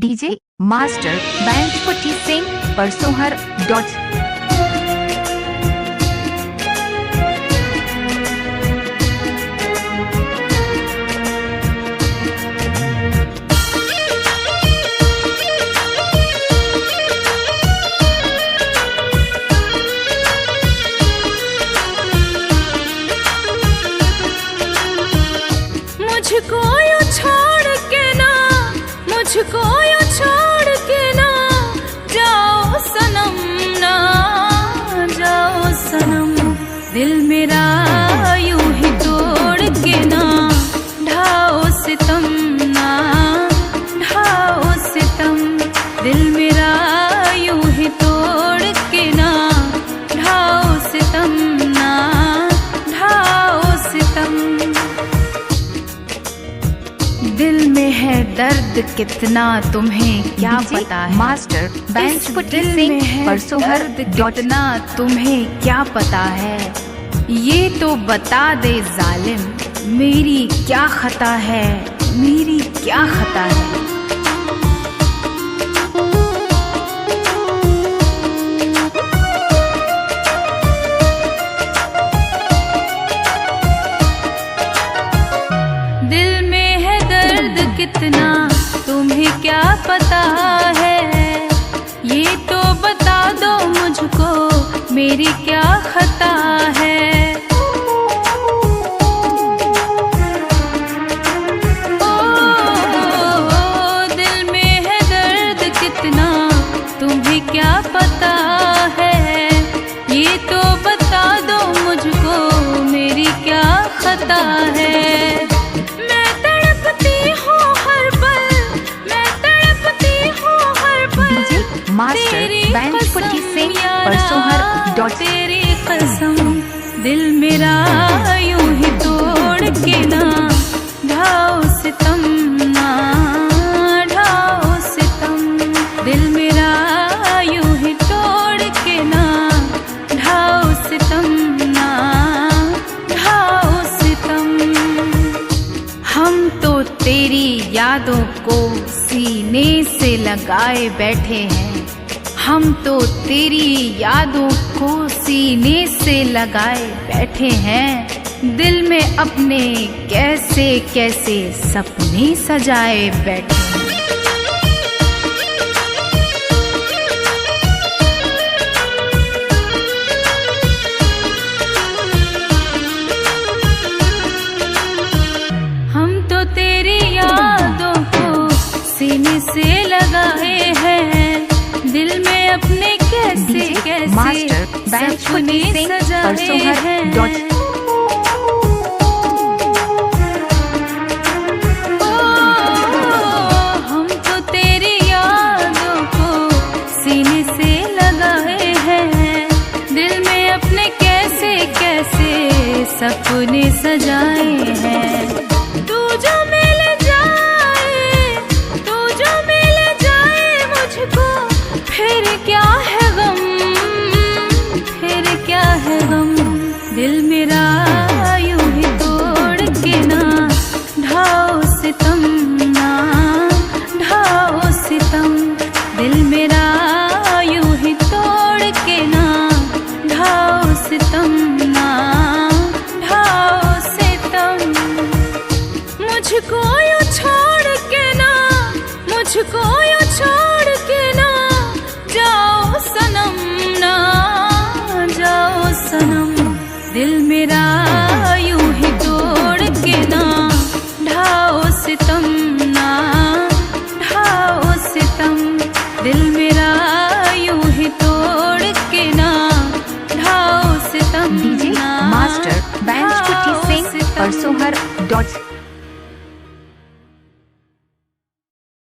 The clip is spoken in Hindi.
डीजे मास्टर बैंड पुटी सिंह परसोहर डॉट। मुझको यूं छोड़ के ना, मुझको यूं छोड़ के ना जाओ सनम, ना जाओ सनम। दिल मेरा यूं ही तोड़ के ना ढाओ सितम, ना ढाओ सितम। दिल मेरा यूं ही तोड़ के ना ढाओ सितम, ना ढाओ सितम। दिल में है दर्द कितना तुम्हें क्या पता है, मास्टर बैंड पुटी सिंह परसोहर कितना तुम्हें क्या पता है। ये तो बता दे जालिम मेरी क्या खता है, मेरी क्या खता है। कितना तुम्हें क्या पता है, ये तो बता दो मुझको मेरी क्या खता है। ओ दिल में है दर्द कितना तुम्हें क्या पता है, ये तो बता दो मुझको मेरी क्या खता है। मास्टर बैंड पुटी सिंह परसोहर डॉट। तेरी कसम दिल मेरा यूं ही तोड़ के ना ढाओ सितम, ना ढाओ सितम। दिल मेरा यूं ही तोड़ के ना ढाओ सितम, ना ढाओ सितम। हम तो तेरी यादों को सीने से लगाए बैठे हैं, हम तो तेरी यादों को सीने से लगाए बैठे हैं। दिल में अपने कैसे कैसे सपने सजाए बैठे हैं। हम तो तेरी यादों को सीने से लगाए हैं, दिल में अपने कैसे कैसे सपने सजाए हैं। हम तो तेरी यादों को सीने से लगाए हैं, दिल में अपने कैसे कैसे सपने सजाए हैं। तू जो मिल जाए, तू जो मिल जाए मुझको फिर क्या है गम, फिर क्या है गम। दिल मेरा यूं ही तोड़ के ना ढाओ सितम, ना ढाओ सितम। दिल मेरा यूं ही तोड़ के ना ढाओ सितम, ना ढाओ सितम। मुझको यूं छोड़ के ना, मुझको यूं छोड़ के ना जाओ सनम, ना जाओ सनम। दिल मेरा यूं ही तोड़ के ना ढाओ सितम, ना ढाओ सितम। दिल मेरा यूं ही तोड़ के ना ढाओ सितम। डीजे मास्टर बैंड पुटी सिंह परसोहर डॉट।